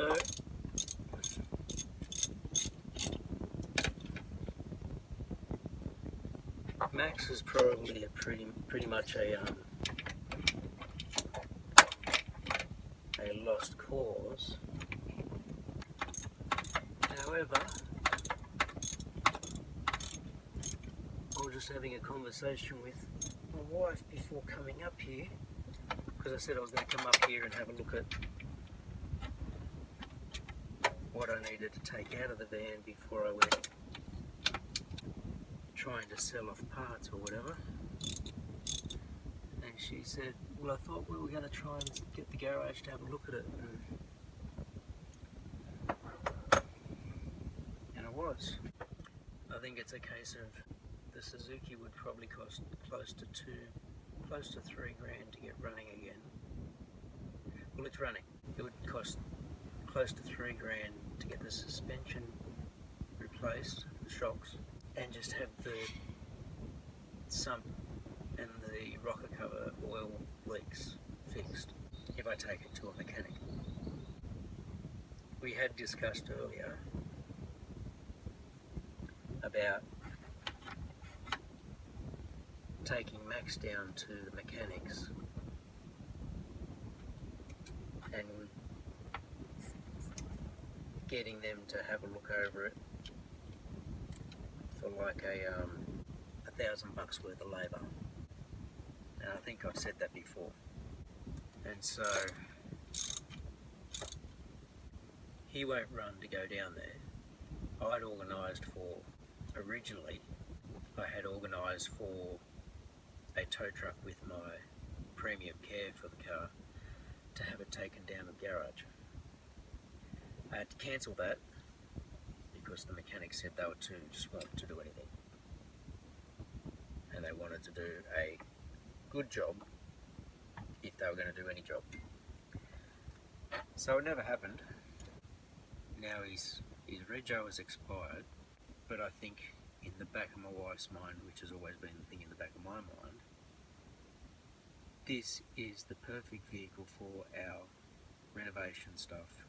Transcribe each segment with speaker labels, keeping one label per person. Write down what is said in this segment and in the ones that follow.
Speaker 1: So Max is probably a pretty much a lost cause. However, I was just having a conversation with my wife before coming up here, because I said I was going to come up here and have a look at what I needed to take out of the van before I went trying to sell off parts or whatever. And she said, well, I thought we were going to try and get the garage to have a look at it. And I was. I think it's a case of the Suzuki would probably cost close to $3 grand to get running again. Well, it's running. It would cost close to $3 grand to get the suspension replaced, the shocks, and just have the sump and the rocker cover oil leaks fixed if I take it to a mechanic. We had discussed earlier about taking Max down to the mechanics and getting them to have a look over it for like $1,000 worth of labour. And I think I've said that before. And so he won't run to go down there. I'd organised for, originally I had organised for a tow truck with my premium care for the car to have it taken down to the garage. I had to cancel that because the mechanic said they were just wanted to do anything, and they wanted to do a good job if they were going to do any job. So it never happened. Now his rego has expired, but I think in the back of my wife's mind, which has always been the thing in the back of my mind, this is the perfect vehicle for our renovation stuff.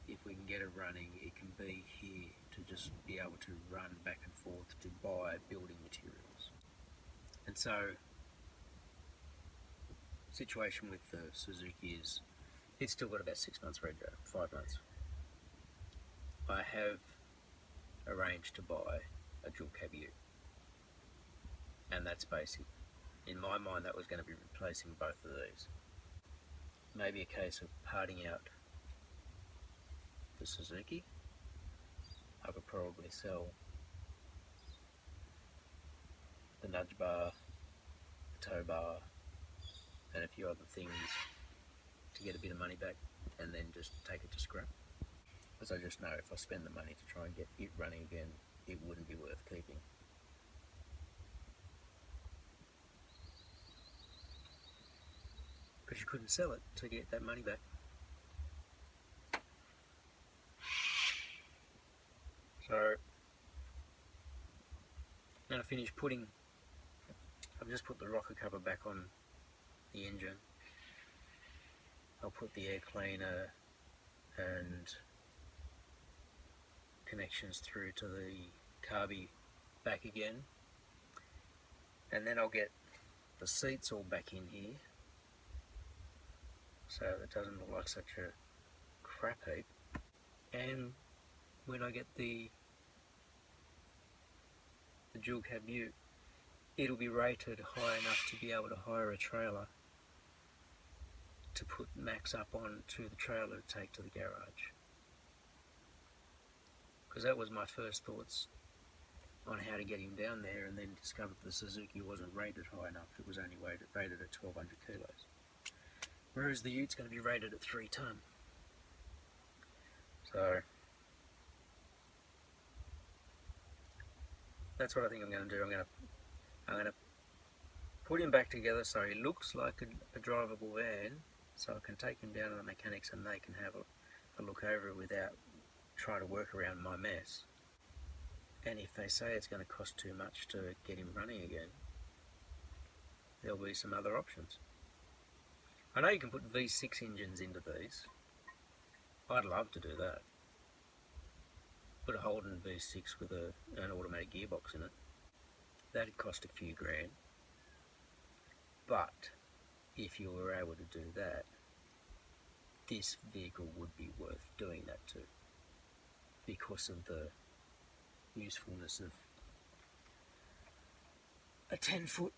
Speaker 1: If we can get it running, it can be here to just be able to run back and forth to buy building materials. And so, situation with the Suzuki is, it's still got about 6 months rego, 5 months. I have arranged to buy a dual cab ute, and that's basic. In my mind, that was going to be replacing both of these. Maybe a case of parting out the Suzuki. I could probably sell the nudge bar, the tow bar, and a few other things to get a bit of money back, and then just take it to scrap. Because I just know if I spend the money to try and get it running again, it wouldn't be worth keeping. Because you couldn't sell it to get that money back. So, now I finished I've just put the rocker cover back on the engine. I'll put the air cleaner and connections through to the carby back again. And then I'll get the seats all back in here, so it doesn't look like such a crap heap. And when I get the dual cab ute, it'll be rated high enough to be able to hire a trailer to put Max up on to the trailer to take to the garage. Because that was my first thoughts on how to get him down there, and then discovered the Suzuki wasn't rated high enough. It was only rated at 1200 kilos. Whereas the ute's going to be rated at 3 ton. So that's what I think I'm going to do. I'm going to put him back together so he looks like a drivable van, so I can take him down to the mechanics and they can have a look over it without trying to work around my mess. And if they say it's going to cost too much to get him running again, there'll be some other options. I know you can put V6 engines into these, I'd love to do that. Put a Holden V6 with an automatic gearbox in it. That'd cost a few grand. But if you were able to do that, this vehicle would be worth doing that to, because of the usefulness of a 10-foot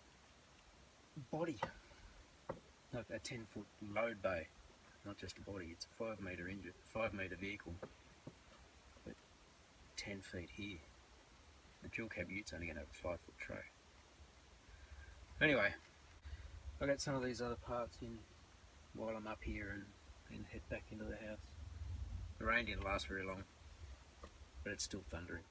Speaker 1: body, like a 10-foot load bay, not just a body. It's a 5 metre vehicle, but 10 feet here. The dual cab Ute's only going to have a 5-foot tray. Anyway, I got some of these other parts in while I'm up here and head back into the house. The rain didn't last very long, but it's still thundering.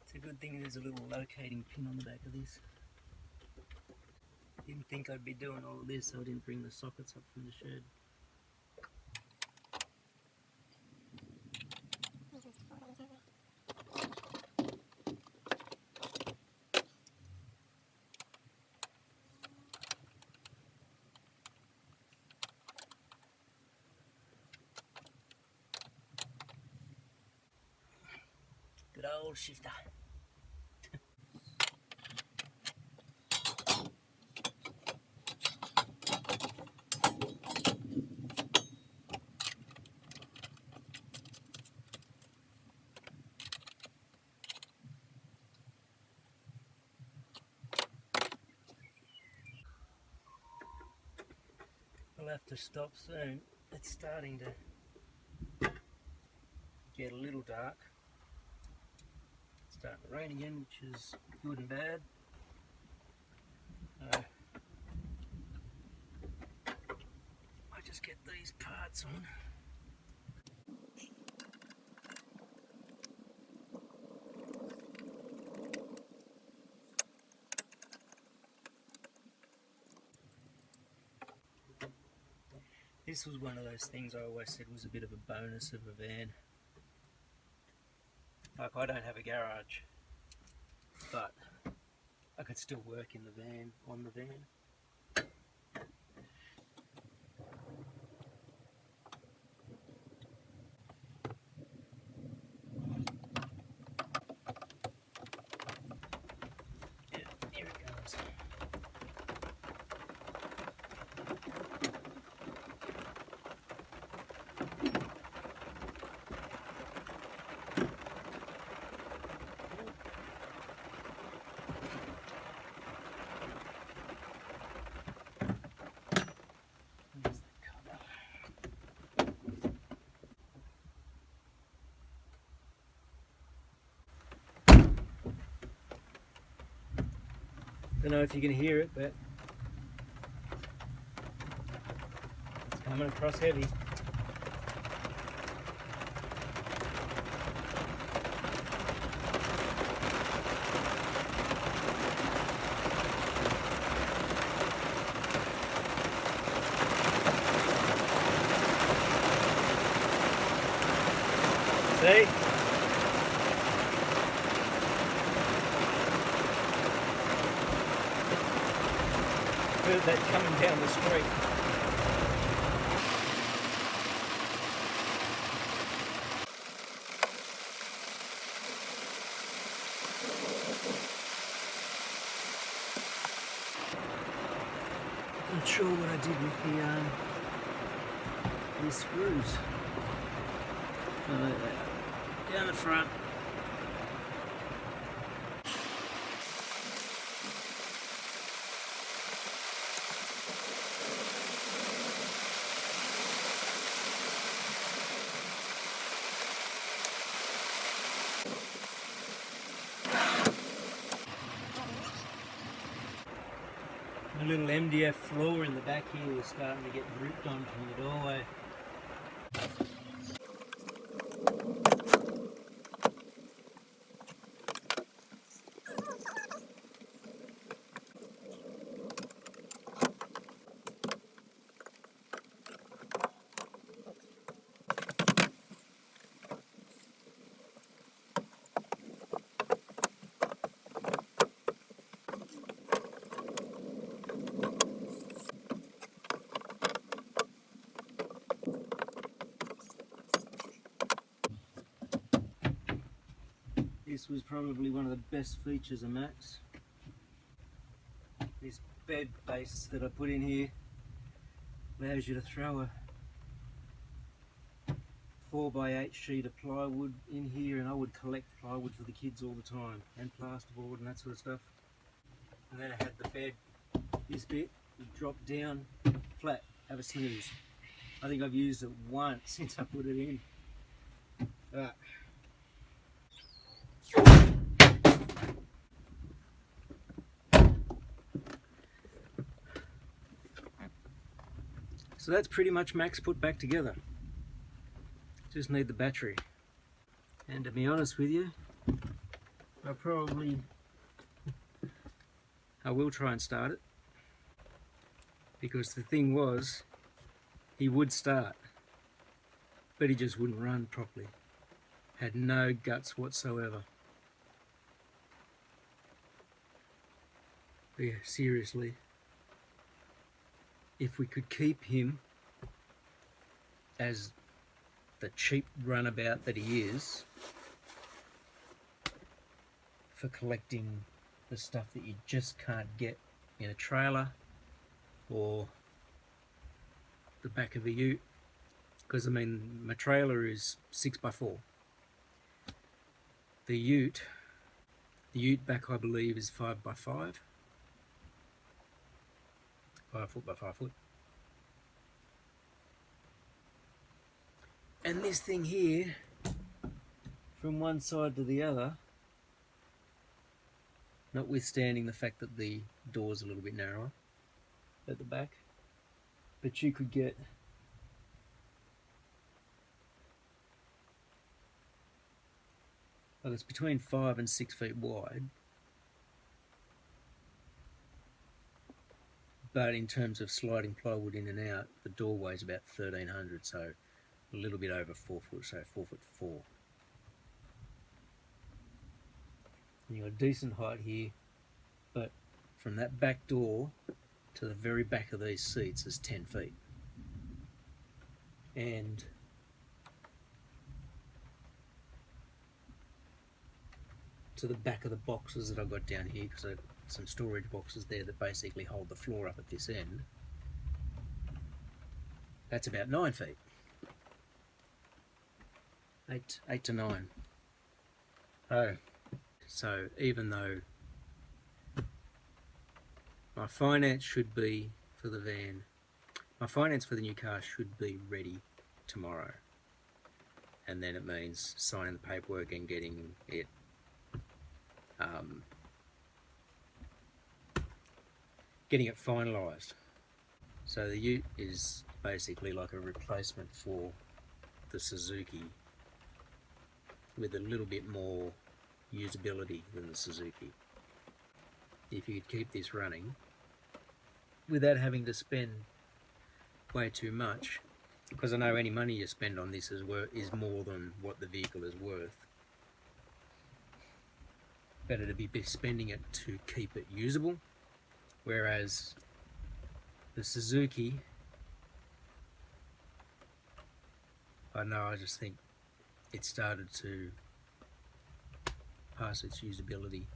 Speaker 1: It's a good thing there's a little locating pin on the back of this. Didn't think I'd be doing all of this, so I didn't bring the sockets up from the shed. Good old shifter. I'll have to stop soon. It's starting to get a little dark. It's starting to rain again, which is good and bad. I just get these parts on. This was one of those things I always said was a bit of a bonus of a van. Like, I don't have a garage, but I could still work in the van, on the van. Yeah, here it goes. Don't know if you can hear it, but it's coming across heavy. See? Heard that coming down the street. Not sure what I did with these screws. Down the front. The little MDF floor in the back here was starting to get ripped on from the doorway. This was probably one of the best features of Max. This bed base that I put in here allows you to throw a 4x8 sheet of plywood in here, and I would collect plywood for the kids all the time, and plasterboard and that sort of stuff. And then I had the bed, this bit, would drop down flat, have a snooze. I think I've used it once since I put it in. Right. So that's pretty much Max put back together. Just need the battery. And to be honest with you, I will try and start it. Because the thing was, he would start, but he just wouldn't run properly. Had no guts whatsoever. But yeah, seriously. If we could keep him as the cheap runabout that he is for collecting the stuff that you just can't get in a trailer or the back of a ute, because I mean my trailer is 6x4. The ute back I believe is 5x5. 5 foot by 5 foot. And this thing here, from one side to the other, notwithstanding the fact that the door's a little bit narrower at the back, but you could get well, it's between 5 and 6 feet wide. But in terms of sliding plywood in and out, the doorway is about 1,300, so a little bit over 4 foot, so 4'4". And you've got a decent height here, but from that back door to the very back of these seats is 10 feet. And to the back of the boxes that I've got down here, because I've got some storage boxes there that basically hold the floor up at this end, that's about 9 feet. 8 to 9. Oh, so even though my finance should be for the van, my finance for the new car should be ready tomorrow, and then it means signing the paperwork and getting it finalised. So the ute is basically like a replacement for the Suzuki, with a little bit more usability than the Suzuki. If you could keep this running without having to spend way too much, because I know any money you spend on this is more than what the vehicle is worth. Better to be spending it to keep it usable, whereas the Suzuki, I don't know, I just think it started to pass its usability.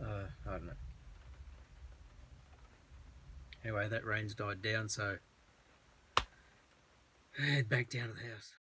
Speaker 1: I don't know. Anyway, that rain's died down, so head back down to the house.